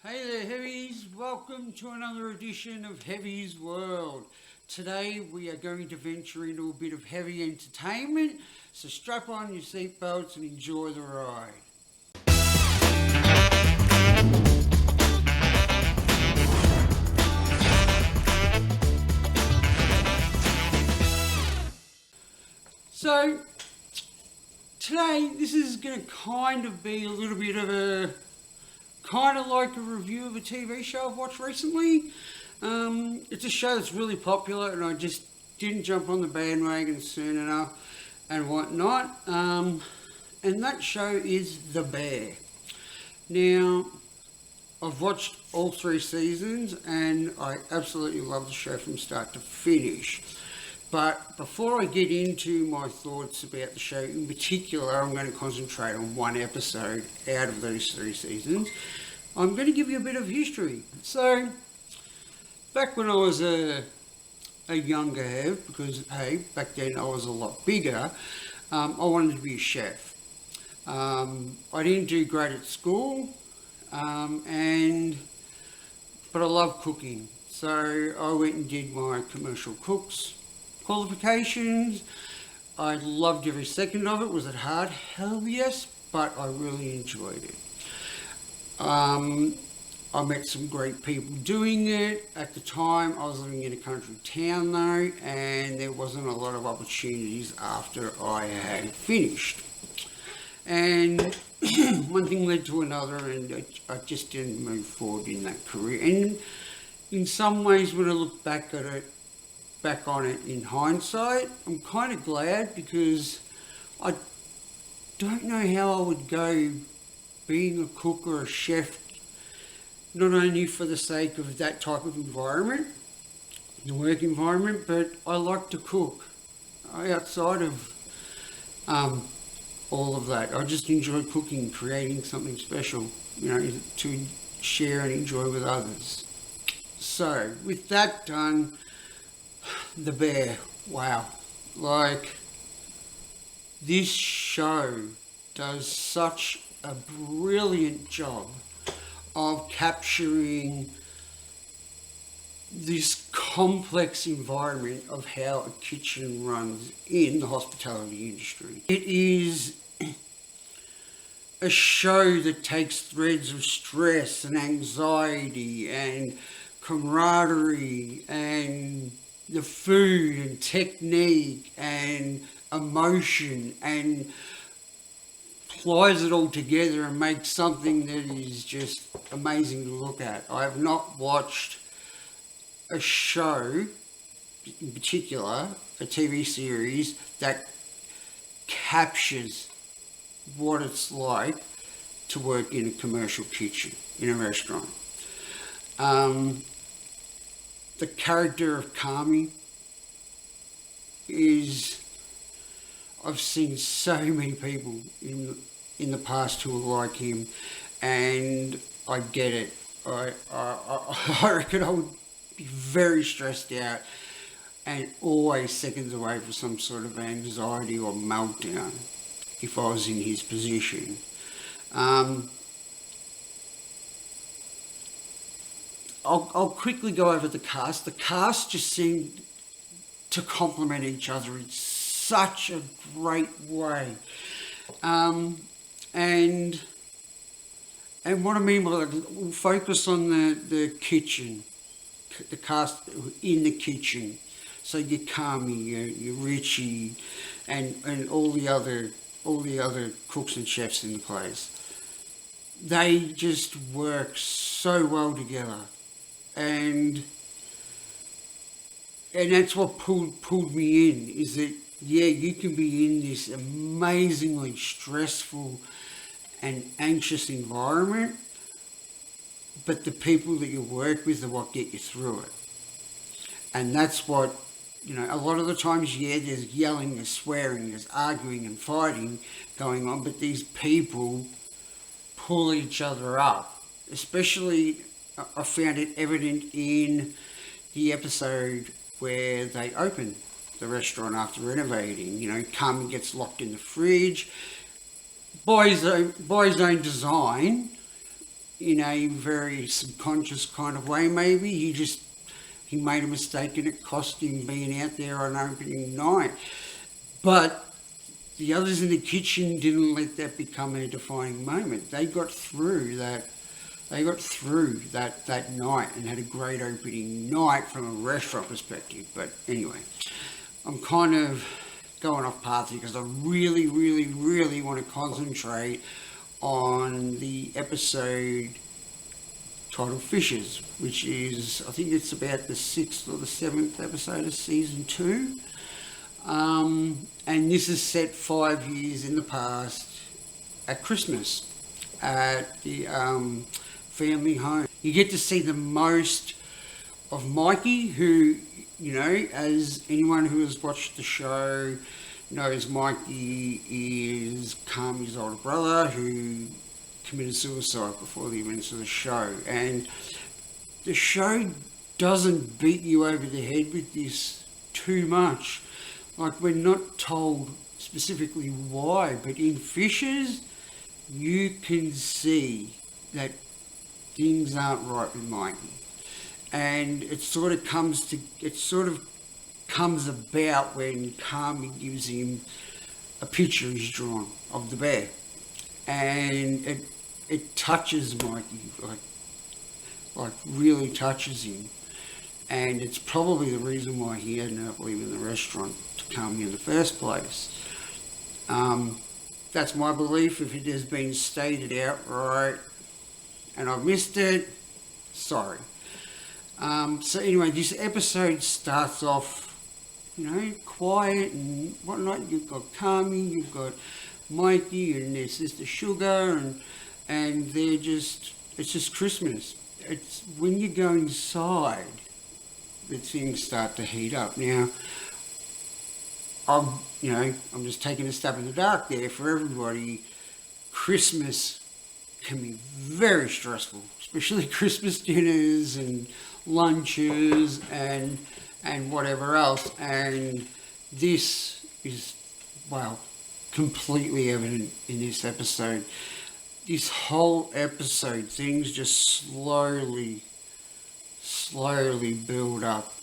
Hey there Heavies, welcome to another edition of Heavy's World. Today we are going to venture into a bit of heavy entertainment, so strap on your seatbelts and enjoy the ride. So today this is going to kind of be a little bit of a kind of like a review of a TV show I've watched recently. It's a show that's really popular and I just didn't jump on the bandwagon soon enough and whatnot. And that show is The Bear. Now, I've watched all 3 seasons and I absolutely love the show from start to finish. But before I get into my thoughts about the show in particular, I'm going to concentrate on one episode out of those 3 seasons. I'm going to give you a bit of history. So, back when I was a younger Hev, because hey, back then I was a lot bigger, I wanted to be a chef. I didn't do great at school, but I love cooking. So I went and did my commercial cooks qualifications. I loved every second of it. Was it hard? Hell yes, but I really enjoyed it. I met some great people doing it. At the time, I was living in a country town though, and there wasn't a lot of opportunities after I had finished. And one thing led to another, and I just didn't move forward in that career. And in some ways, when I look back on it in hindsight, I'm kind of glad, because I don't know how I would go being a cook or a chef, not only for the sake of that type of environment, the work environment, but I like to cook. Outside of all of that, I just enjoy cooking, creating something special, to share and enjoy with others. So, with that done, The Bear, wow, this show does such a brilliant job of capturing this complex environment of how a kitchen runs in the hospitality industry. It is a show that takes threads of stress and anxiety and camaraderie and the food and technique and emotion and plies it all together and makes something that is just amazing to look at. I have not watched a show, in particular, a TV series, that captures what it's like to work in a commercial kitchen, in a restaurant. The character of Kami is... I've seen so many people in the past who are like him, and I get it. I reckon I would be very stressed out and always seconds away from some sort of anxiety or meltdown if I was in his position. I'll quickly go over the cast. The cast just seemed to complement each other in such a great way. And what I mean by that, we'll focus on the kitchen, the cast in the kitchen. So your Kami, your Richie, and all the other cooks and chefs in the place. They just work so well together, and that's what pulled me in. Is that, yeah, you can be in this amazingly stressful and anxious environment, but the people that you work with are what get you through it. And that's what, a lot of the times, yeah, there's yelling, there's swearing, there's arguing and fighting going on, but these people pull each other up. Especially, I found it evident in the episode where they open the restaurant after renovating. Carmen gets locked in the fridge. By his own design, in a very subconscious kind of way maybe. He made a mistake and it cost him being out there on opening night. But the others in the kitchen didn't let that become a defining moment. They got through that. They got through that night and had a great opening night from a restaurant perspective. But anyway, I'm kind of going off path here because I really, really, really want to concentrate on the episode titled Fishes, which is, I think it's about the 6th or the 7th episode of season 2. And this is set 5 years in the past at Christmas at the family home. You get to see the most of Mikey, who, you know, as anyone who has watched the show knows, Mikey is Carmi's older brother who committed suicide before the events of the show. And the show doesn't beat you over the head with this too much. Like, we're not told specifically why, but in Fishes, you can see that things aren't right with Mikey. And it sort of comes about when Carmi gives him a picture he's drawn of the bear. And it touches Mikey, like really touches him. And it's probably the reason why he ended up leaving the restaurant to come in the first place. That's my belief. If it has been stated outright and I've missed it, sorry. So anyway, this episode starts off, you know, quiet and whatnot. You've got Carmi, you've got Mikey and their sister Sugar, and it's just Christmas. It's when you go inside that things start to heat up. Now, I'm just taking a stab in the dark there for everybody. Christmas can be very stressful, especially Christmas dinners and lunches and whatever else. And this is, well, completely evident in this episode. This whole episode, things just slowly build up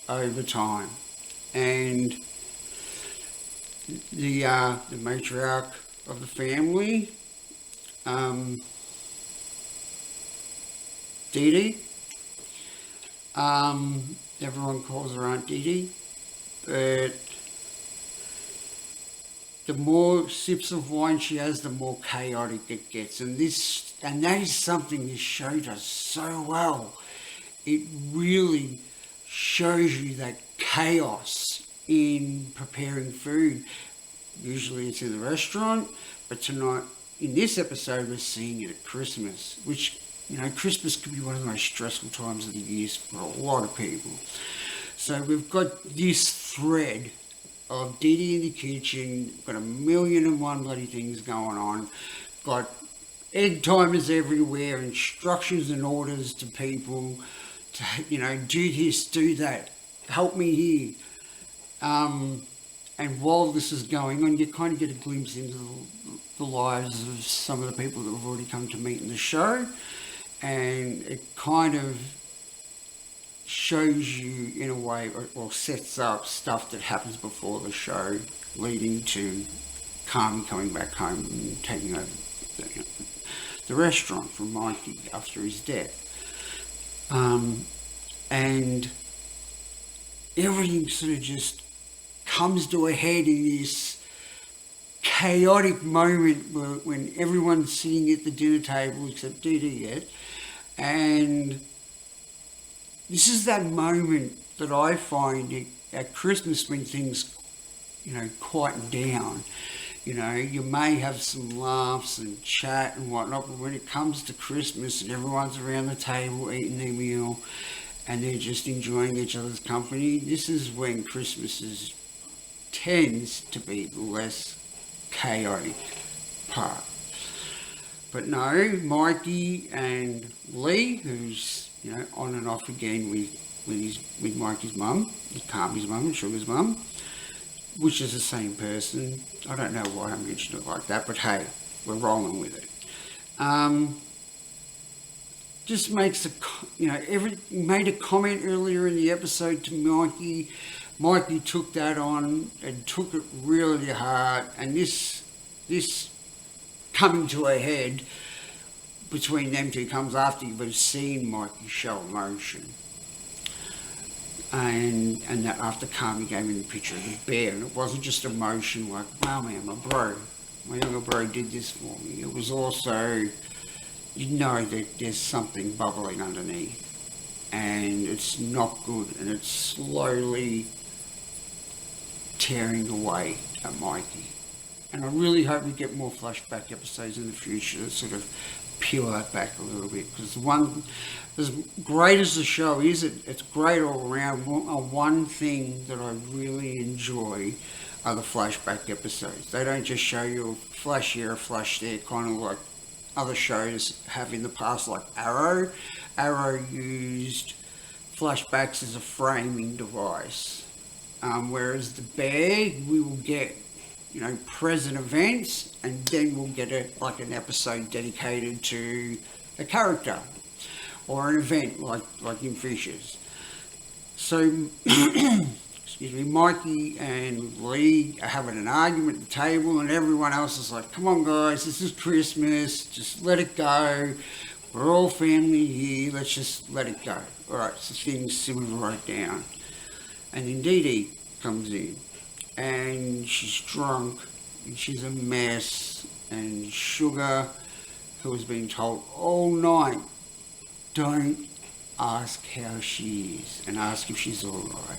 over time. And the matriarch of the family, Dee Dee, everyone calls her Aunt Dee Dee, but the more sips of wine she has, the more chaotic it gets. And that is something this show does so well. It really shows you that chaos in preparing food. Usually it's in the restaurant, but tonight, in this episode, we're seeing it at Christmas, which, you know, Christmas can be one of the most stressful times of the year for a lot of people. So we've got this thread of Dee Dee in the kitchen, got 1,000,001 bloody things going on, got egg timers everywhere, instructions and orders to people to, you know, do this, do that, help me here. And while this is going on, you kind of get a glimpse into the lives of some of the people that we've already come to meet in the show, and it kind of shows you in a way, or sets up stuff that happens before the show, leading to Carmi coming back home and taking over the restaurant from Mikey after his death. And everything sort of just comes to a head in this chaotic moment when everyone's sitting at the dinner table except Dee Dee yet. And this is that moment that I find at Christmas when things, you know, quieten down. You know, you may have some laughs and chat and whatnot, but when it comes to Christmas and everyone's around the table eating their meal and they're just enjoying each other's company, this is when Christmas tends to be the less chaotic part. But no, Mikey and Lee, who's, you know, on and off again with Mikey's mum, with Carmi's mum and Sugar's mum, which is the same person. I don't know why I mentioned it like that, but hey, we're rolling with it. just makes made a comment earlier in the episode to Mikey. Mikey took that on and took it really to heart, and this coming to a head between them two comes after you've seen Mikey show emotion. And that after Carmi gave me the picture of the bear, and it wasn't just emotion like, wow man, my younger bro did this for me. It was also, you know that there's something bubbling underneath, and it's not good, and it's slowly tearing away at Mikey. And I really hope we get more flashback episodes in the future to sort of peel that back a little bit, because as great as the show is, it's great all around. One thing that I really enjoy are the flashback episodes. They don't just show you a flash here, a flash there, kind of like other shows have in the past, like Arrow. Arrow used flashbacks as a framing device, whereas the Bear, we will get present events, and then we'll get an episode dedicated to a character or an event like in Fishes. So, excuse me, Mikey and Lee are having an argument at the table, and everyone else is like, come on guys, this is Christmas, just let it go. We're all family here, let's just let it go. Alright, so things simmer right down. And then Dee Dee comes in, and she's drunk, and she's a mess, and Sugar, who has been told all night, don't ask how she is, and ask if she's alright.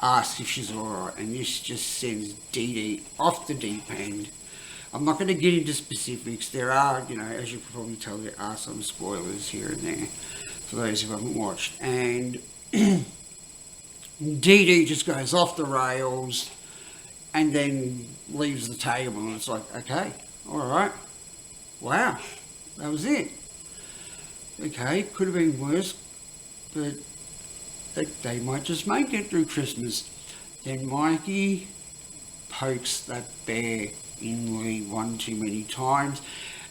Ask if she's alright, and this just sends Dee Dee off the deep end. I'm not going to get into specifics. There are, as you can probably tell, there are some spoilers here and there for those who haven't watched. And Dee Dee just goes off the rails and then leaves the table, and it's like, okay, alright, wow, that was it. Okay, could have been worse, but they might just make it through Christmas. Then Mikey pokes that bear in Lee one too many times,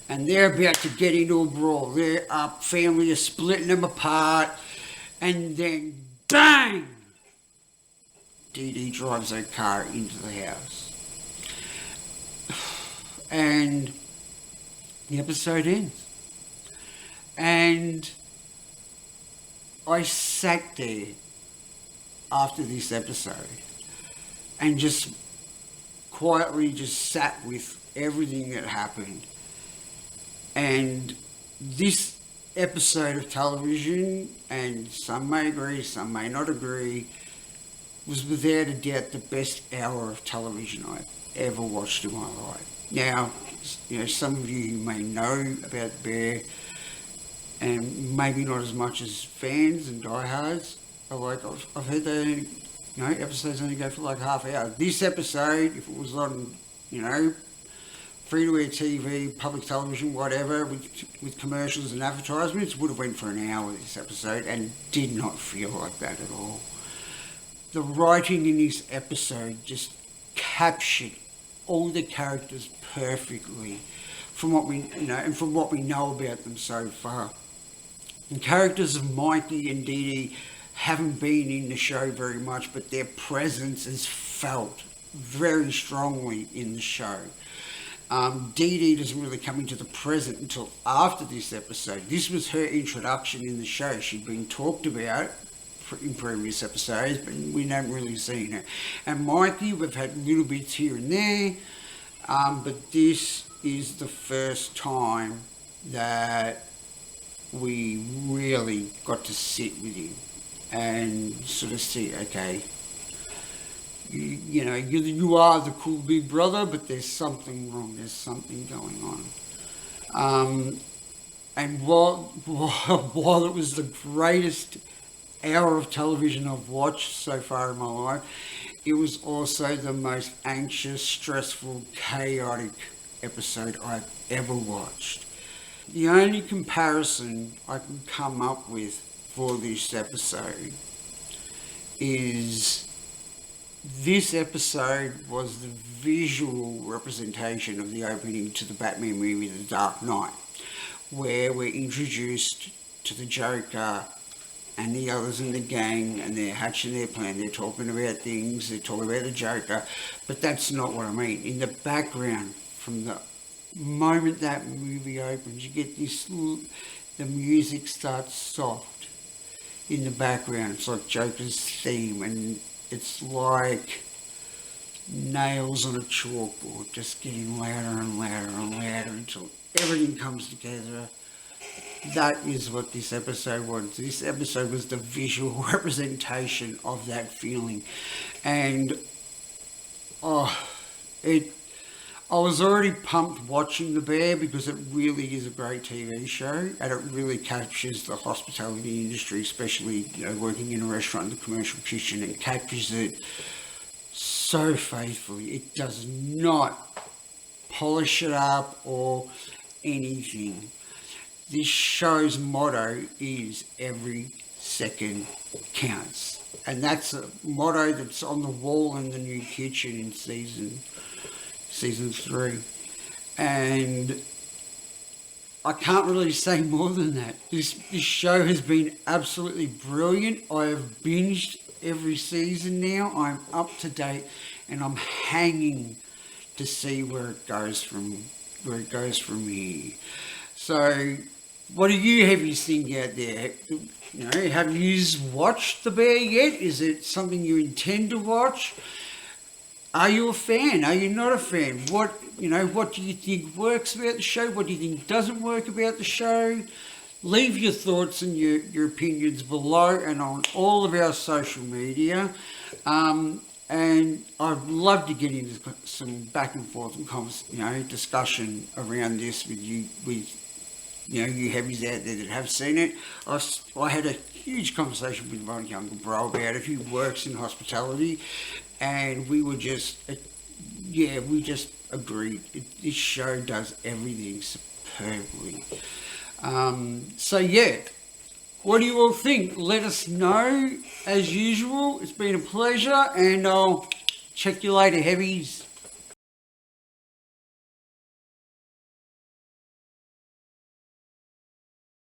and they're about to get into a brawl. They're up, family are splitting them apart, and then bang! Dee Dee drives her car into the house. And the episode ends. And I sat there after this episode and just quietly just sat with everything that happened. And this episode of television, and some may agree, some may not agree, was without a doubt the best hour of television I've ever watched in my life. Now, some of you may know about the Bear, and maybe not as much as fans and diehards. I've heard that episodes only go for like half hour. This episode, if it was on, free-to-air TV, public television, whatever, with commercials and advertisements, would have went for an hour, this episode, and did not feel like that at all. The writing in this episode just captured all the characters perfectly from what we know about them so far. The characters of Mikey and Dee Dee haven't been in the show very much, but their presence is felt very strongly in the show. Dee Dee doesn't really come into the present until after this episode. This was her introduction in the show. She'd been talked about in previous episodes, but we haven't really seen her. And Mikey, we've had little bits here and there, but this is the first time that we really got to sit with him and sort of see, okay, you are the cool big brother, but there's something wrong, there's something going on. And while it was the greatest hour of television I've watched so far in my life, it was also the most anxious, stressful, chaotic episode I've ever watched. The only comparison I can come up with for this episode is this episode was the visual representation of the opening to the Batman movie, The Dark Knight, where we're introduced to the Joker and the others in the gang, and they're hatching their plan, they're talking about things, they're talking about the Joker, but that's not what I mean. In the background, from the moment that movie opens, you get this, the music starts soft in the background. It's like Joker's theme, and it's like nails on a chalkboard, just getting louder and louder and louder until everything comes together. That is what this episode was. This episode was the visual representation of that feeling. And I was already pumped watching The Bear because it really is a great TV show, and it really captures the hospitality industry, especially, you know, working in a restaurant in the commercial kitchen. It captures it so faithfully. It does not polish it up or anything. This show's motto is every second counts. And that's a motto that's on the wall in the new kitchen in season 3. And I can't really say more than that. This show has been absolutely brilliant. I have binged every season now. I'm up to date, and I'm hanging to see where it goes from here. So, what do you heavies think out there? You know, have you watched The Bear yet? Is it something you intend to watch? Are you a fan? Are you not a fan? What do you think works about the show? What do you think doesn't work about the show? Leave your thoughts and your opinions below and on all of our social media. And I'd love to get into some back and forth and discussion around this with you, you heavies out there that have seen it. I had a huge conversation with my younger bro about it, who works in hospitality, and we just agreed. This show does everything superbly. What do you all think? Let us know. As usual, it's been a pleasure, and I'll check you later, heavies.